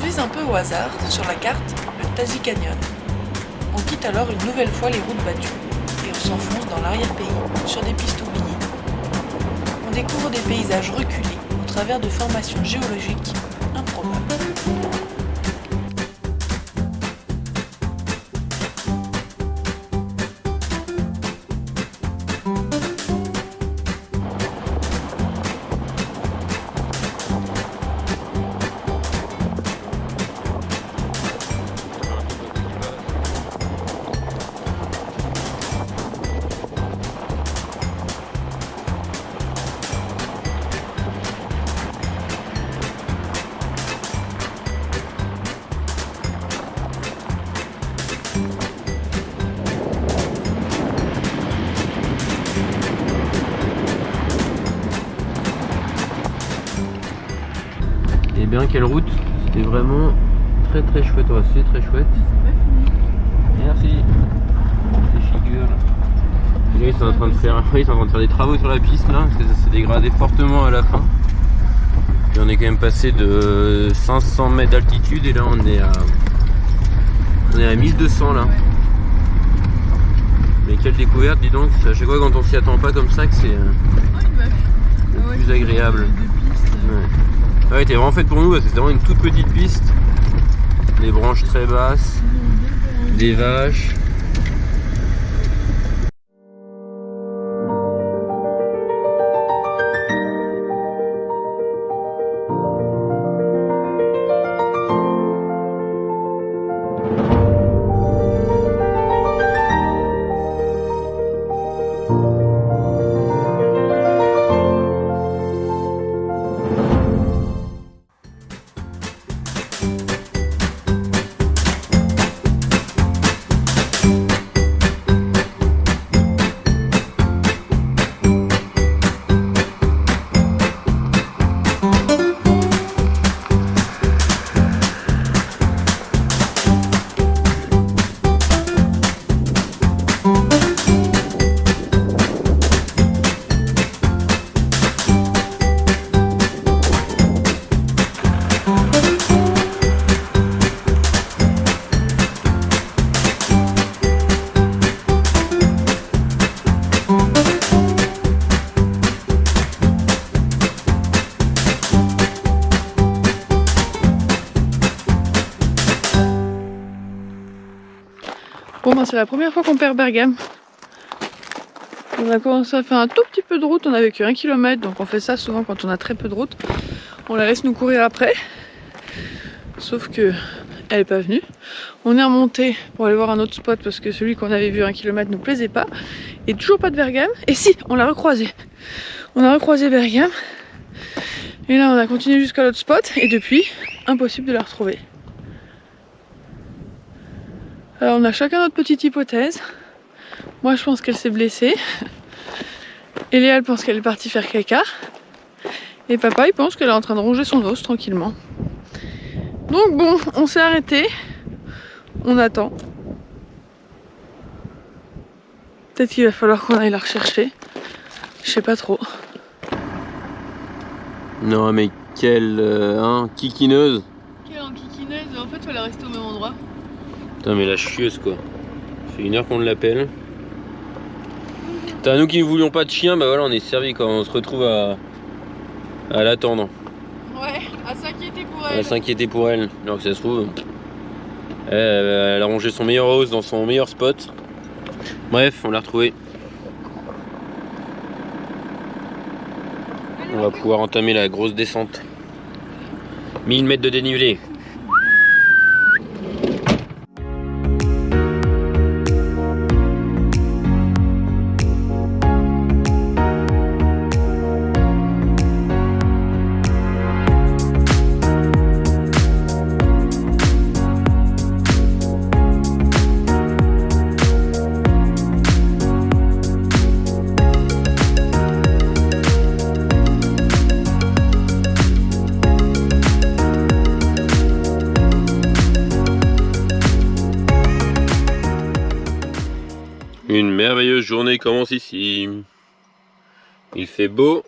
vise un peu au hasard, sur la carte, le Tazi Canyon. On quitte alors une nouvelle fois les routes battues et on s'enfonce dans l'arrière-pays, sur des pistes oubliées. On découvre des paysages reculés au travers de formations géologiques improbables. Et bien quelle route, c'était vraiment très chouette, c'est très chouette. Merci. C'est figure. Et là ils sont en train de faire des travaux sur la piste là, parce que ça s'est dégradé fortement à la fin. Puis on est quand même passé de 500 mètres d'altitude et là on est à 1200 là. Mais quelle découverte, dis donc, à chaque fois quand on s'y attend pas comme ça que c'est le plus agréable. Ouais, était vraiment faite pour nous parce que c'était vraiment une toute petite piste. Des branches très basses, des vaches. Bon ben c'est la première fois qu'on perd Bergame. On a commencé à faire un tout petit peu de route, on avait que 1 km, donc on fait ça souvent quand on a très peu de route. On la laisse nous courir après. Sauf que elle n'est pas venue. On est remonté pour aller voir un autre spot parce que celui qu'on avait vu à 1 km nous plaisait pas. Et toujours pas de Bergame. Et si, on l'a recroisé. On a recroisé Bergame. Et là on a continué jusqu'à l'autre spot et depuis, impossible de la retrouver. Alors on a chacun notre petite hypothèse. Moi je pense qu'elle s'est blessée. Eléa elle pense qu'elle est partie faire caca. Et papa il pense qu'elle est en train de ronger son os tranquillement. Donc bon, on s'est arrêté. On attend. Peut-être qu'il va falloir qu'on aille la rechercher. Je sais pas trop. Non mais quelle kikineuse. Quelle enquiquineuse, en fait il fallait rester au même endroit. Putain mais la chieuse quoi. Ça fait 1 heure qu'on l'appelle. Nous qui ne voulions pas de chien, bah voilà on est servi quand on se retrouve à l'attendre. Ouais, à s'inquiéter pour elle. À s'inquiéter pour elle. Alors que ça se trouve, elle a rongé son meilleur os dans son meilleur spot. Bref, on l'a retrouvée. On va pouvoir entamer la grosse descente. 1000 mètres de dénivelé. Une merveilleuse journée commence ici. Il fait beau,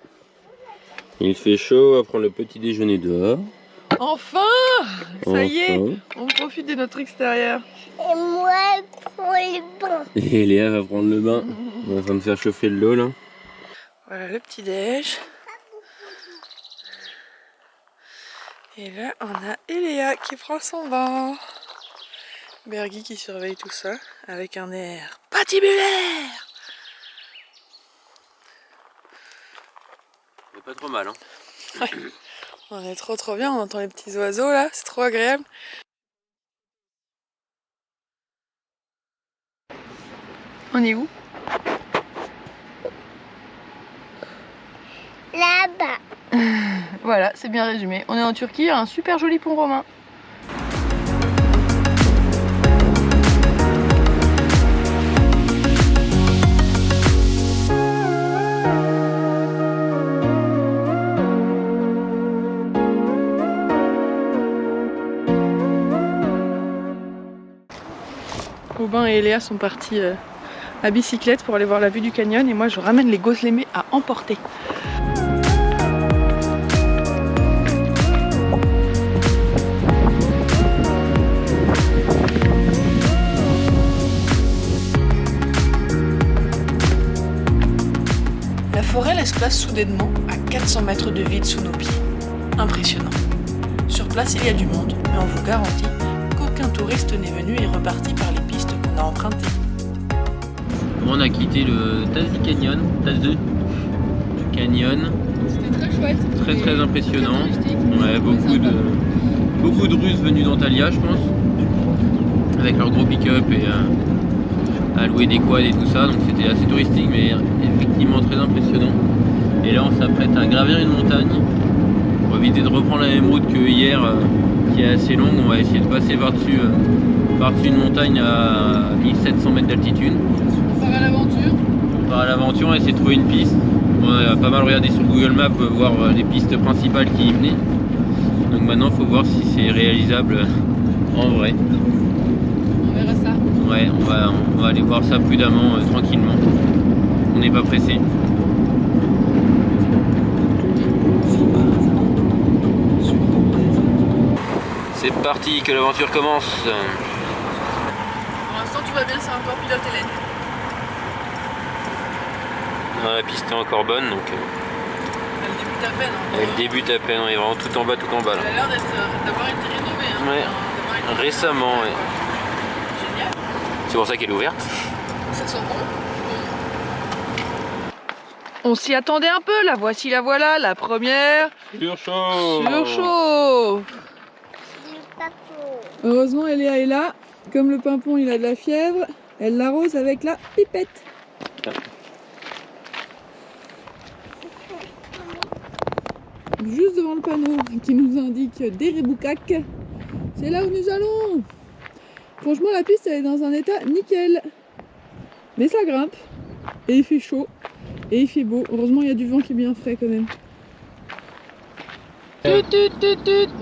il fait chaud, on va prendre le petit déjeuner dehors. Enfin! Ça y est, on profite de notre extérieur. Et moi, je prends le bain. Et Léa va prendre le bain. On va me faire chauffer le dos là. Voilà le petit déj. Et là, on a Eléa qui prend son bain. Bergy qui surveille tout ça avec un air patibulaire. C'est pas trop mal, hein. Ouais. On est trop bien, on entend les petits oiseaux là, c'est trop agréable. On est où? Là-bas. Voilà, c'est bien résumé. On est en Turquie, il y a un super joli pont romain. Aubin et Léa sont partis à bicyclette pour aller voir la vue du canyon et moi je ramène les gosselémés à emporter. La forêt laisse place soudainement à 400 mètres de vide sous nos pieds. Impressionnant. Sur place il y a du monde, mais on vous garantit qu'aucun touriste n'est venu et reparti par les pistes qu'on a empruntées. On a quitté le Tasse Canyon, Tasse 2 du canyon. C'était très chouette. Très impressionnant. Ouais, beaucoup de Russes venus d'Antalya, je pense. Avec leur gros pick-up et à louer des quads et tout ça. Donc c'était assez touristique mais effectivement très impressionnant. Et là on s'apprête à gravir une montagne. Pour éviter de reprendre la même route que hier qui est assez longue, on va essayer de passer par-dessus une montagne à 1700 mètres d'altitude. On part à l'aventure. On part à l'aventure, on va essayer de trouver une piste. On a pas mal regardé sur Google Maps, voir les pistes principales qui y venaient. Donc maintenant il faut voir si c'est réalisable en vrai. On verra ça. Ouais, on va aller voir ça prudemment, tranquillement. On n'est pas pressé. C'est parti, que l'aventure commence. Pour l'instant tout va bien, c'est encore pilote Hélène. La piste est encore bonne donc Elle débute à peine. Hein. elle débute à peine, on est vraiment tout en bas là. Elle a l'air d'avoir été rénovée. Hein. Ouais, récemment, ouais. Génial. C'est pour ça qu'elle est ouverte. Ça sent bon. On s'y attendait un peu, la voici, la voilà, la première. Surchauffe. Heureusement, Eléa est là. Comme le pimpon, il a de la fièvre, elle l'arrose avec la pipette. Juste devant le panneau qui nous indique Derebukak, c'est là où nous allons. Franchement, la piste elle est dans un état nickel. Mais ça grimpe. Et il fait chaud. Et il fait beau. Heureusement, il y a du vent qui est bien frais quand même. Nous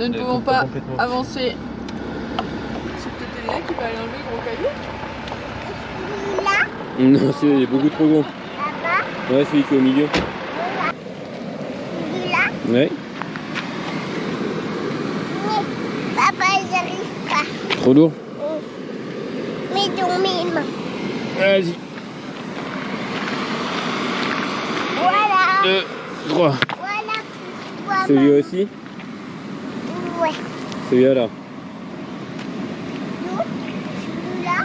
ne pouvons pas avancer. C'est peut-être Eléa qui va aller enlever le gros caillou. Là, Non, il est beaucoup trop gros. là-bas, Ouais, celui qui est au milieu. là. Ouais. Mais papa, j'arrive pas. Trop lourd. Mais dans mes mains. Vas-y. Voilà. 2, 3. Voilà. Voilà. Celui aussi. Ouais. Celui-là là. Là.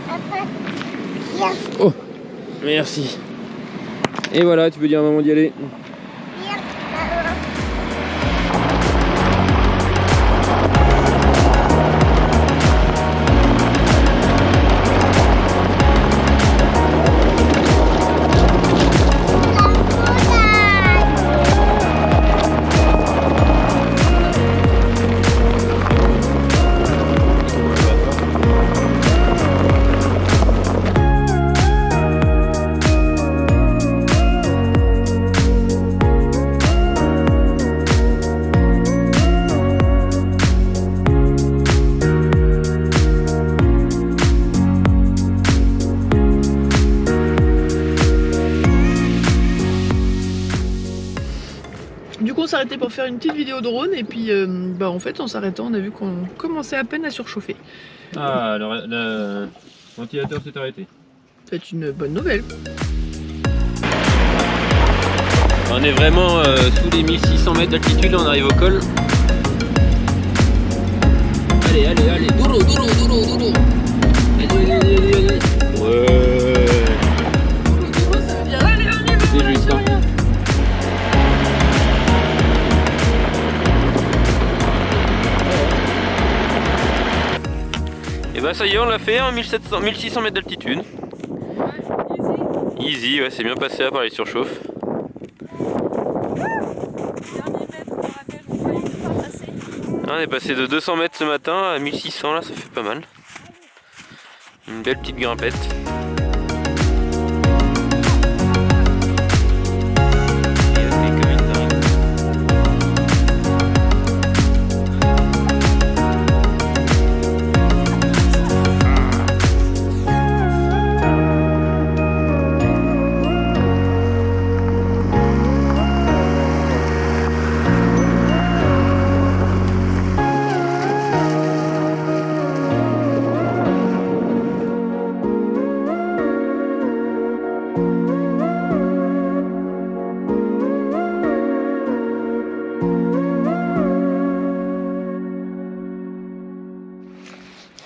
Papa, viens. Oh, merci. Et voilà, tu peux dire à maman d'y aller. Viens. arrêté pour faire une petite vidéo drone et puis bah en fait en s'arrêtant on a vu qu'on commençait à peine à surchauffer. Ah, le ventilateur s'est arrêté. C'est une bonne nouvelle. On est vraiment sous les 1600 mètres d'altitude, là on arrive au col. Allez, allez, allez, duro, duro, duro, duro. Allez, allez, allez, allez. Ouais. Duro, ça veut dire allez, on y va, C'est juste, hein. Et bah ça y est, on l'a fait, hein, 1600 mètres d'altitude. Easy, ouais, c'est bien passé à part les surchauffes. On est passé de 200 mètres ce matin à 1600, là ça fait pas mal. Une belle petite grimpette.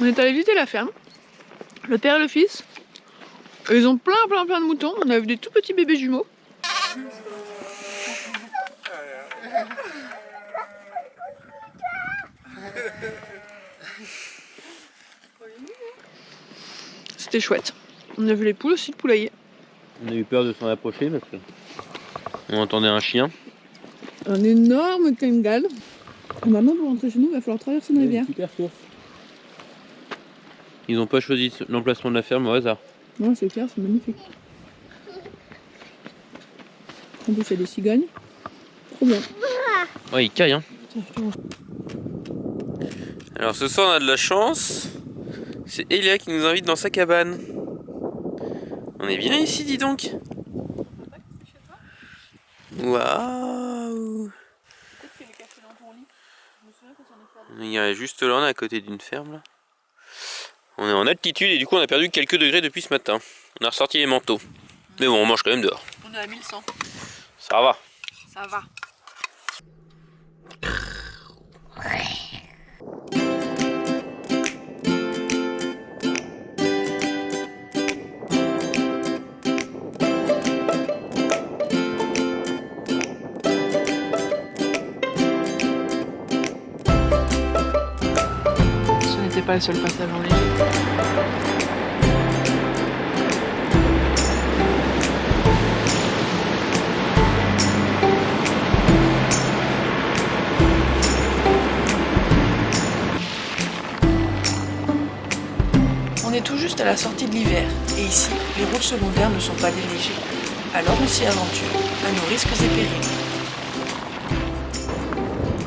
On est allé visiter la ferme, le père et le fils. Et ils ont plein de moutons. On a vu des tout petits bébés jumeaux. C'était chouette. On a vu les poules aussi, le poulailler. On a eu peur de s'en approcher parce que on entendait un chien. Un énorme Kangal. Maintenant pour rentrer chez nous, il va falloir traverser une rivière. Super source. Ils n'ont pas choisi l'emplacement de la ferme au hasard. Non, c'est clair, c'est magnifique. En plus, il y a des cigognes. Trop bien. Ouais, il caille, hein. Alors ce soir, on a de la chance. C'est Elia qui nous invite dans sa cabane. On est bien ici, dis donc. Waouh. Il y a juste là, on est à côté d'une ferme là. On est en altitude et du coup on a perdu quelques degrés depuis ce matin. On a ressorti les manteaux. Mais bon, on mange quand même dehors. On est à 1100. Ça va. Ça va. Ce n'était pas le seul passage en léger. On est tout juste à la sortie de l'hiver, et ici, les routes secondaires ne sont pas déneigées. Alors on s'y aventure, à nos risques et périls.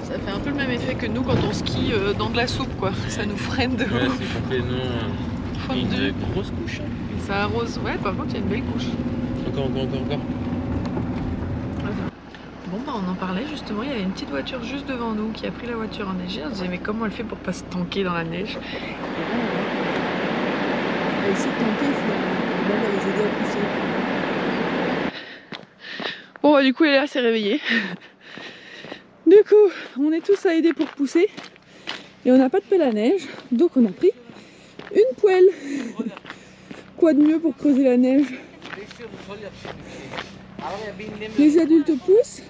Ça fait un peu le même effet que nous quand on skie dans de la soupe, quoi. Ça nous freine de Ouais, ouf. c'est complètement une grosse couche. Ça arrose, ouais, par contre il y a une belle couche. Encore. Bon bah on en parlait justement, il y avait une petite voiture juste devant nous qui a pris la voiture enneigée. On se disait mais comment elle fait pour pas se tanker dans la neige? Elle s'est tankée, il faut les aider à pousser. Bon bah du coup Léa s'est réveillée. Du coup on est tous à aider pour pousser. Et on n'a pas de pelle à neige, donc on a pris une poêle. Quoi de mieux pour creuser la neige? Les adultes poussent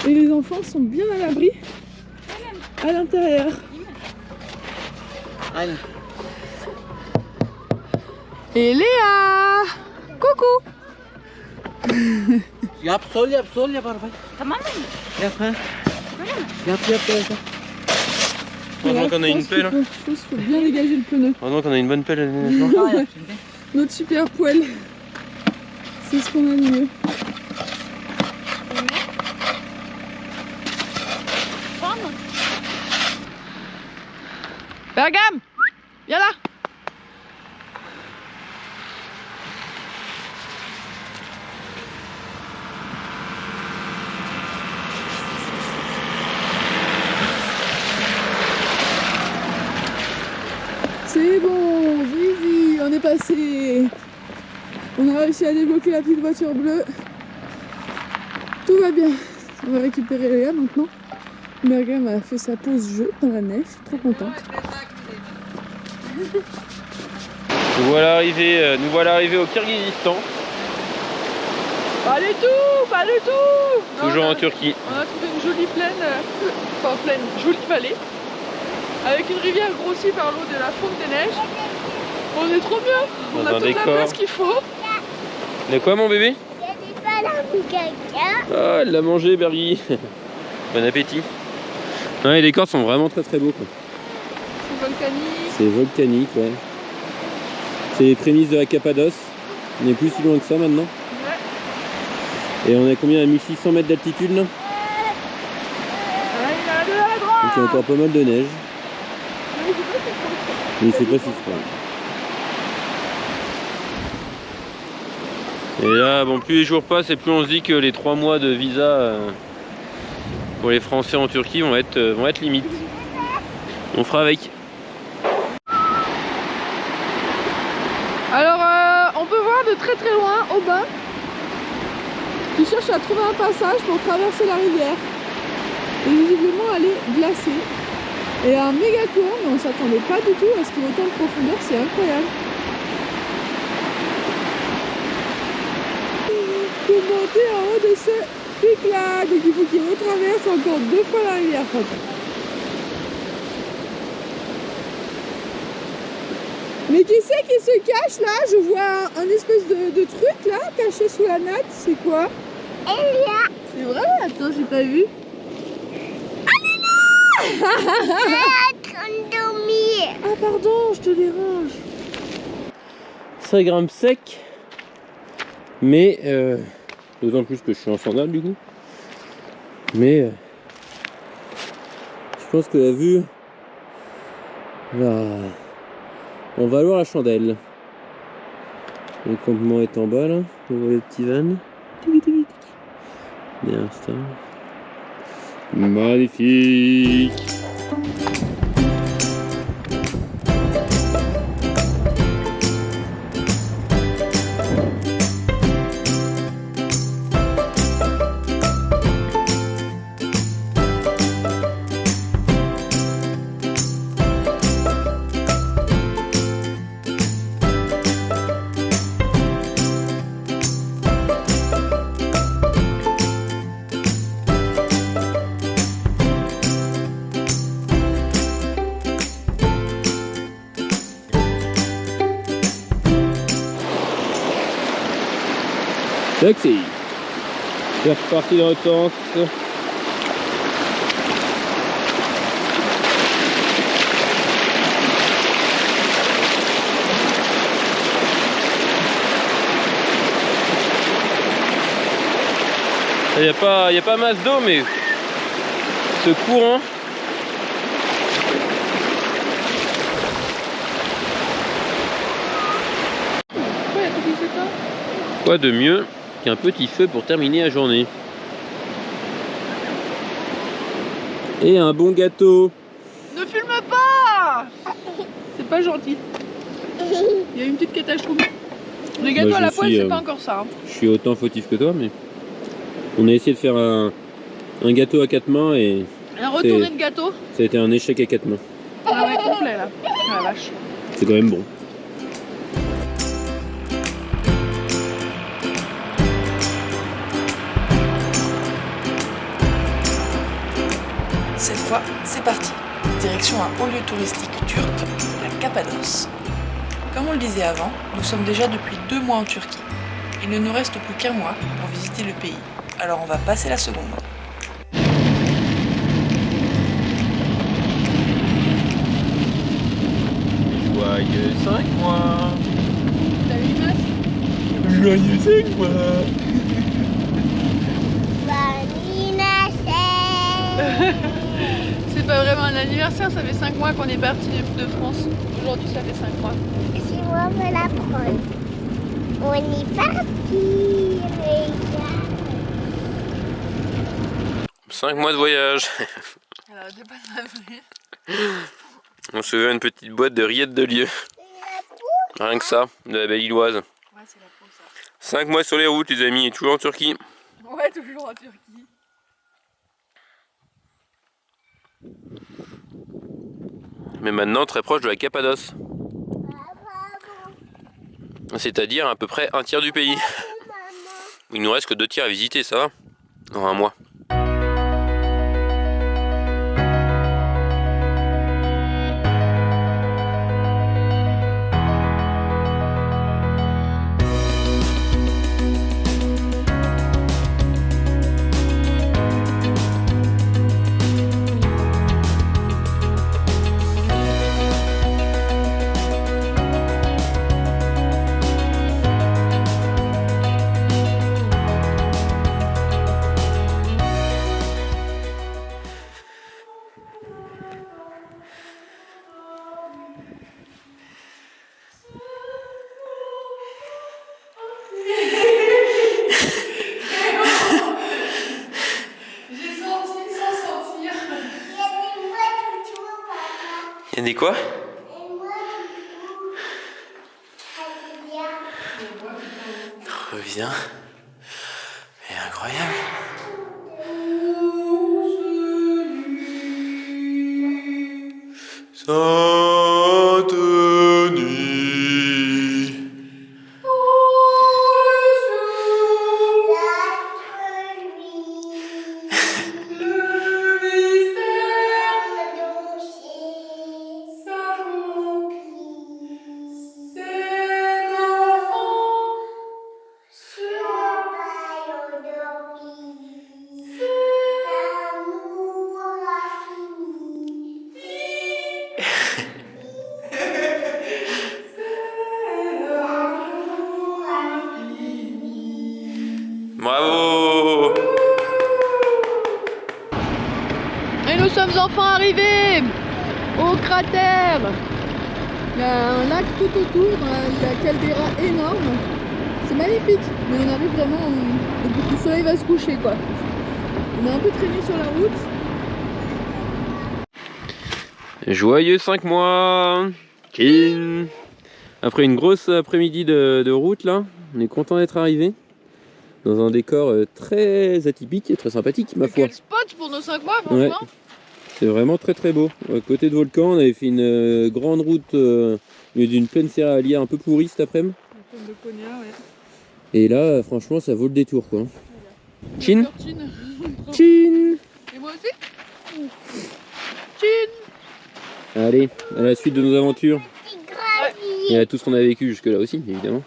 et les enfants sont bien à l'abri à l'intérieur. Et Léa! Coucou! Heureusement qu'on a une pelle. Je pense qu'il faut bien dégager le pneu. Heureusement qu'on a une bonne pelle à déneigement. Notre super poêle. C'est ce qu'on a de mieux. Bergam! Viens là! C'est bon, Zizi, on est passé. On a réussi à débloquer la petite voiture bleue. Tout va bien. On va récupérer Léa maintenant. Bergam a fait sa pause jeu dans la neige, je suis trop contente. Nous voilà arrivés au Kirghizistan. Pas du tout, pas du tout. Toujours Non, en Turquie. On a trouvé une jolie plaine, enfin plaine, jolie vallée, avec une rivière grossie par l'eau de la fonte des neiges. On est trop bien, on Dans a un toute la décor. place qu'il faut. De quoi mon bébé? Il y a des ballons de caca. Ah, elle l'a mangé, Bergy. Bon appétit. Non, les décors sont vraiment très très beaux, quoi. C'est volcanique. C'est volcanique, ouais. C'est les prémices de la Cappadoce. On n'est plus si loin que ça maintenant. Ouais. Et on est combien à 1600 mètres d'altitude là? Ouais, il a de la droite. Donc il y a encore pas mal de neige. Mais c'est pas si froid. Et là, bon, plus les jours passent et plus on se dit que les 3 mois de visa pour les Français en Turquie vont être limites. On fera avec. Alors, on peut voir de très très loin, Aubin, qui cherche à trouver un passage pour traverser la rivière. Et visiblement, elle est glacée. Et il y a un méga courant, mais on s'attendait pas du tout à ce qu'il y ait autant de profondeur, c'est incroyable. Pour monter en haut de ce pic-là, donc il faut qu'il retraverse encore 2 fois la rivière. Mais qui c'est qui se cache là? Je vois un espèce de truc là, caché sous la natte, c'est quoi? Elia. C'est vrai? Attends, j'ai pas vu. Ah pardon, je te dérange. Ça grimpe sec. Mais, d'autant plus que je suis en sandales du coup. Mais, je pense que la vue va en valoir la chandelle. Le campement est en bas là. On voit les petits vannes. Bien ça. Magnifique. Taxi. C'est reparti dans l'autre sens. Il n'y a pas masse d'eau, mais ce courant. Pourquoi il y a tout qui s'éteint? Quoi de mieux qu'un petit feu pour terminer la journée? Et un bon gâteau. Ne filme pas! C'est pas gentil. Il y a une petite catastrophe. Les gâteaux Bah, à la je poêle, suis, c'est pas encore ça. Hein. Je suis autant fautif que toi, mais on a essayé de faire un gâteau à 4 mains et Un retourné de gâteau. ça a été un échec à 4 mains. Ah ouais, complet là. Ah la vache. C'est quand même bon. Cette fois, c'est parti. Direction un haut lieu touristique turc, la Cappadoce. Comme on le disait avant, nous sommes déjà depuis 2 mois en Turquie. Il ne nous reste plus qu'1 mois pour visiter le pays. Alors on va passer la seconde. Joyeux 5 mois. T'as vu une masse? Joyeux 5 mois. C'est pas vraiment un anniversaire, ça fait 5 mois qu'on est parti de France. Aujourd'hui, ça fait 5 mois. Si moi je la prendre. On est parti, regarde. 5 mois de voyage. Alors, arrêtez pas de m'appeler. On se veut une petite boîte de rillettes de lieu. Rien que ça, de la Belle-Illoise. Ouais, c'est la peau ça. 5 mois sur les routes les amis, et toujours en Turquie. Ouais, toujours en Turquie. Mais maintenant très proche de la Cappadoce. C'est-à-dire à peu près un tiers du pays. Il nous reste que 2 tiers à visiter, ça va? Dans un mois. Il y a des quoi? Reviens. C'est incroyable. Sainte nuit. Bravo! Et nous sommes enfin arrivés au cratère. Il y a un lac tout autour, la caldeira énorme. C'est magnifique, mais on arrive vraiment le soleil va se coucher quoi. On est un peu traîné sur la route. Joyeux 5 mois! Kin. Après une grosse après-midi de route là, on est content d'être arrivé. Dans un décor très atypique et très sympathique, ma foi. Quel spot pour nos 5 mois, franchement. Ouais. C'est vraiment très très beau. À côté de Volcan, on avait fait une grande route au milieu d'une plaine céréalière un peu pourrie cet après-midi. De Konya, ouais. Et là, franchement, ça vaut le détour quoi. Chin. Chin. Et moi aussi. Chin. Allez, à la suite de nos aventures. Et à tout ce qu'on a vécu jusque là aussi, évidemment.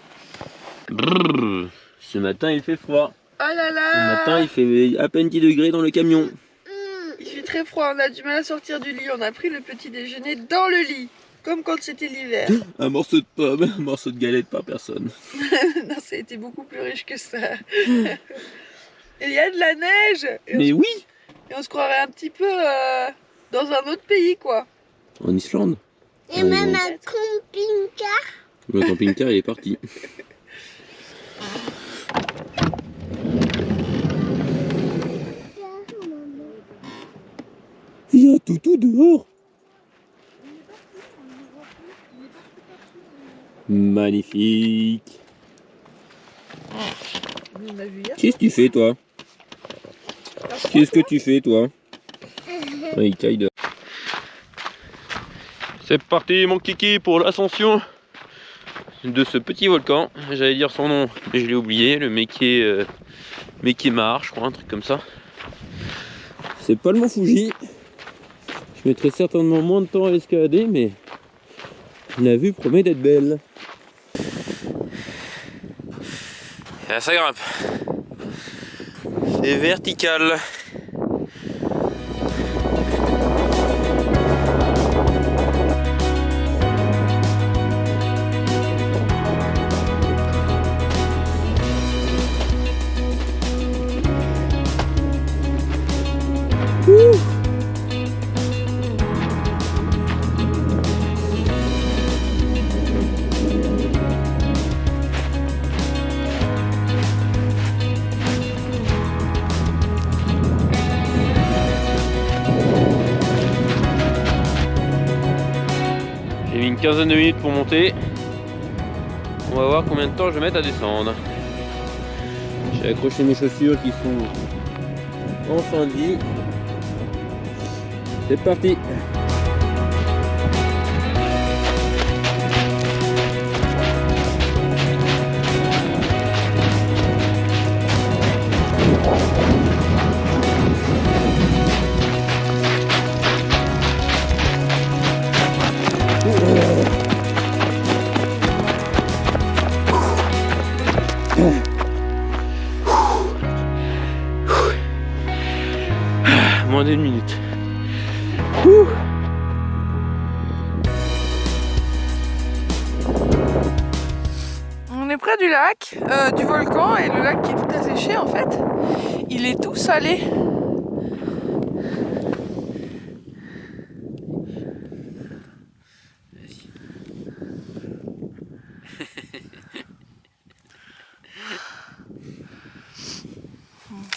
Brrr. Ce matin il fait froid. Oh là là. Ce matin il fait à peine 10 degrés dans le camion. Il fait très froid, on a du mal à sortir du lit. On a pris le petit déjeuner dans le lit, comme quand c'était l'hiver. Un morceau de pomme, un morceau de galette par personne. Non, ça a été beaucoup plus riche que ça. Et il y a de la neige. Mais oui. Et on se croirait un petit peu dans un autre pays quoi. En Islande. Et même un camping-car. Le camping-car il est parti. Il y a un toutou dehors. Magnifique. On a vu hier. Qu'est-ce que tu fais toi? Qu'est-ce que tu fais toi? Il caille dehors. C'est parti mon kiki pour l'ascension de ce petit volcan. J'allais dire son nom mais je l'ai oublié. Le Méké Mar, je crois, un truc comme ça. C'est pas le mont Fuji. Je mettrai certainement moins de temps à l'escalader, mais la vue promet d'être belle. Et là ça grimpe. C'est vertical. quinzaine de minutes pour monter. On va voir combien de temps je vais mettre à descendre. J'ai accroché mes chaussures qui sont en fin de vie. C'est parti. Moins d'une minute. On est près du lac, du volcan, et le lac qui est tout asséché en fait, il est tout salé.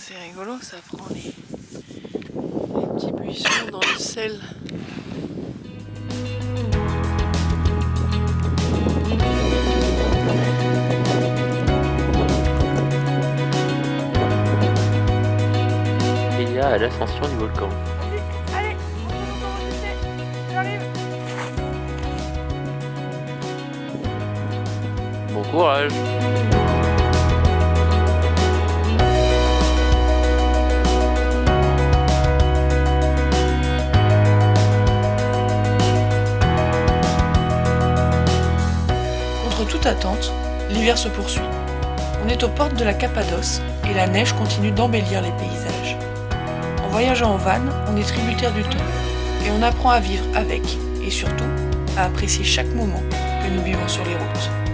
C'est rigolo, ça prend les petits buissons dans le sel. Il y a l'ascension du volcan. Allez, j'arrive. Bon courage. Contre toute attente, l'hiver se poursuit. On est aux portes de la Cappadoce et la neige continue d'embellir les paysages. En voyageant en van, on est tributaire du temps et on apprend à vivre avec et surtout à apprécier chaque moment que nous vivons sur les routes.